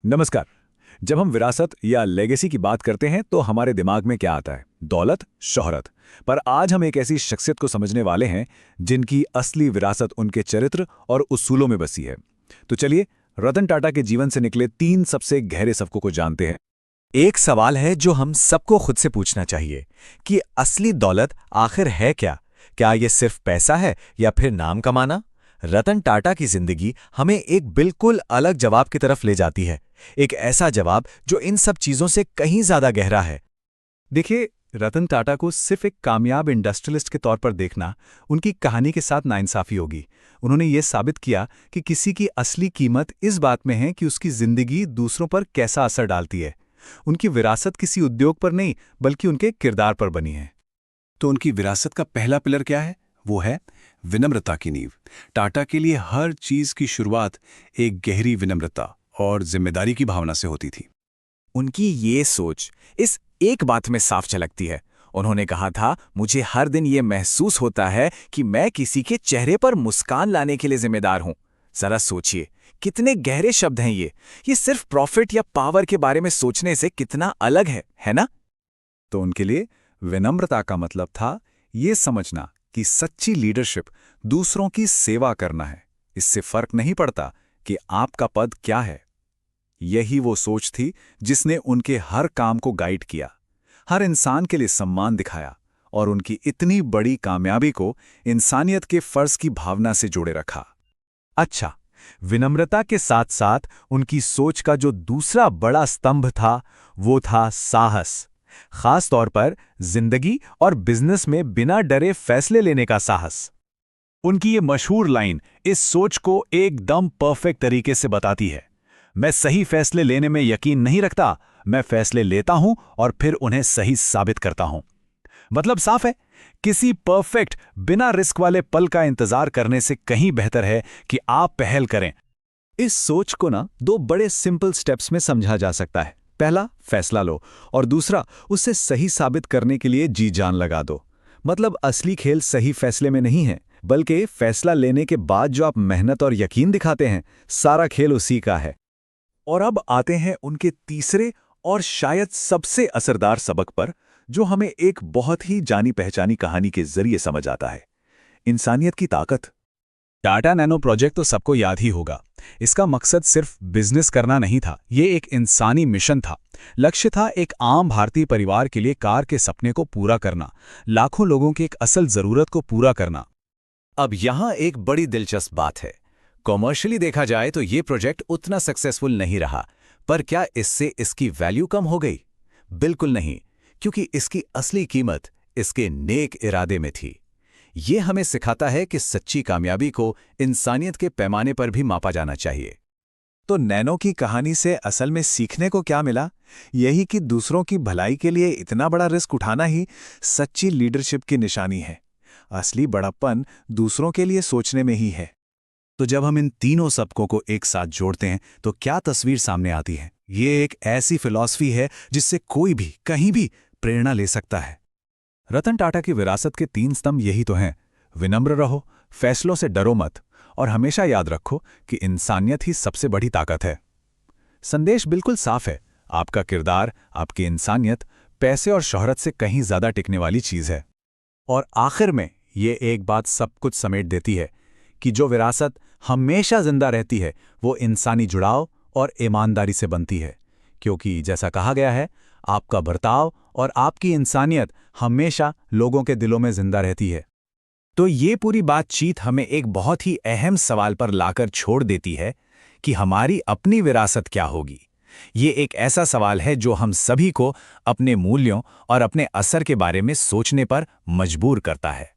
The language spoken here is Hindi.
नमस्कार। जब हम विरासत या लेगेसी की बात करते हैं तो हमारे दिमाग में क्या आता है? दौलत, शोहरत। पर आज हम एक ऐसी शख्सियत को समझने वाले हैं जिनकी असली विरासत उनके चरित्र और उसूलों में बसी है। तो चलिए रतन टाटा के जीवन से निकले 3 सबसे गहरे सबकों को जानते हैं। एक सवाल है जो हम सबको खुद से पूछना चाहिए कि असली दौलत आखिर है क्या? क्या ये सिर्फ पैसा है या फिर नाम कमाना? रतन टाटा की जिंदगी हमें एक बिल्कुल अलग जवाब की तरफ ले जाती है, एक ऐसा जवाब जो इन सब चीजों से कहीं ज्यादा गहरा है। देखिए, रतन टाटा को सिर्फ एक कामयाब इंडस्ट्रियलिस्ट के तौर पर देखना उनकी कहानी के साथ नाइंसाफी होगी। उन्होंने ये साबित किया कि किसी की असली कीमत इस बात में है कि उसकी जिंदगी दूसरों पर कैसा असर डालती है। उनकी विरासत किसी उद्योग पर नहीं बल्कि उनके किरदार पर बनी है। तो उनकी विरासत का पहला पिलर क्या है? वो है विनम्रता की नींव। टाटा के लिए हर चीज की शुरुआत एक गहरी विनम्रता और जिम्मेदारी की भावना से होती थी। उनकी ये सोच इस एक बात में साफ झलकती है। उन्होंने कहा था, मुझे हर दिन ये महसूस होता है कि मैं किसी के चेहरे पर मुस्कान लाने के लिए जिम्मेदार हूं। जरा सोचिए, कितने गहरे शब्द हैं ये सिर्फ प्रॉफिट या पावर के बारे में सोचने से कितना अलग है ना? तो उनके लिए विनम्रता का मतलब था ये समझना कि सच्ची लीडरशिप दूसरों की सेवा करना है। इससे फर्क नहीं पड़ता कि आपका पद क्या है। यही वो सोच थी जिसने उनके हर काम को गाइड किया, हर इंसान के लिए सम्मान दिखाया और उनकी इतनी बड़ी कामयाबी को इंसानियत के फर्ज की भावना से जोड़े रखा। अच्छा, विनम्रता के साथ साथ उनकी सोच का जो दूसरा बड़ा स्तंभ था वो था साहस। खास तौर पर जिंदगी और बिजनेस में बिना डरे फैसले लेने का साहस। उनकी ये मशहूर लाइन इस सोच को एकदम परफेक्ट तरीके से बताती है। मैं सही फैसले लेने में यकीन नहीं रखता, मैं फैसले लेता हूं और फिर उन्हें सही साबित करता हूं। मतलब साफ है, किसी परफेक्ट बिना रिस्क वाले पल का इंतजार करने से कहीं बेहतर है कि आप पहल करें। इस सोच को 2 बड़े सिंपल स्टेप्स में समझा जा सकता है। पहला, फैसला लो और दूसरा, उसे सही साबित करने के लिए जी जान लगा दो। मतलब असली खेल सही फैसले में नहीं है, बल्कि फैसला लेने के बाद जो आप मेहनत और यकीन दिखाते हैं, सारा खेल उसी का है। और अब आते हैं उनके तीसरे और शायद सबसे असरदार सबक पर, जो हमें एक बहुत ही जानी पहचानी कहानी के जरिए समझ आता है, इंसानियत की ताकत। टाटा नैनो प्रोजेक्ट तो सबको याद ही होगा। इसका मकसद सिर्फ बिजनेस करना नहीं था, ये एक इंसानी मिशन था। लक्ष्य था एक आम भारतीय परिवार के लिए कार के सपने को पूरा करना, लाखों लोगों की एक असल जरूरत को पूरा करना। अब यहां एक बड़ी दिलचस्प बात है। कॉमर्शियली देखा जाए तो ये प्रोजेक्ट उतना सक्सेसफुल नहीं रहा, पर क्या इससे इसकी वैल्यू कम हो गई? बिल्कुल नहीं, क्योंकि इसकी असली कीमत इसके नेक इरादे में थी। ये हमें सिखाता है कि सच्ची कामयाबी को इंसानियत के पैमाने पर भी मापा जाना चाहिए। तो नैनो की कहानी से असल में सीखने को क्या मिला? यही कि दूसरों की भलाई के लिए इतना बड़ा रिस्क उठाना ही सच्ची लीडरशिप की निशानी है। असली बड़प्पन दूसरों के लिए सोचने में ही है। तो जब हम इन तीनों सबकों को एक साथ जोड़ते हैं तो क्या तस्वीर सामने आती है? ये एक ऐसी फिलॉसफी है जिससे कोई भी कहीं भी प्रेरणा ले सकता है। रतन टाटा की विरासत के 3 स्तंभ यही तो हैं। विनम्र रहो, फैसलों से डरो मत और हमेशा याद रखो कि इंसानियत ही सबसे बड़ी ताकत है। संदेश बिल्कुल साफ है, आपका किरदार, आपकी इंसानियत पैसे और शोहरत से कहीं ज्यादा टिकने वाली चीज है। और आखिर में ये एक बात सब कुछ समेट देती है कि जो विरासत हमेशा जिंदा रहती है वो इंसानी जुड़ाव और ईमानदारी से बनती है। क्योंकि जैसा कहा गया है, आपका बर्ताव और आपकी इंसानियत हमेशा लोगों के दिलों में जिंदा रहती है। तो ये पूरी बातचीत हमें एक बहुत ही अहम सवाल पर लाकर छोड़ देती है कि हमारी अपनी विरासत क्या होगी। ये एक ऐसा सवाल है जो हम सभी को अपने मूल्यों और अपने असर के बारे में सोचने पर मजबूर करता है।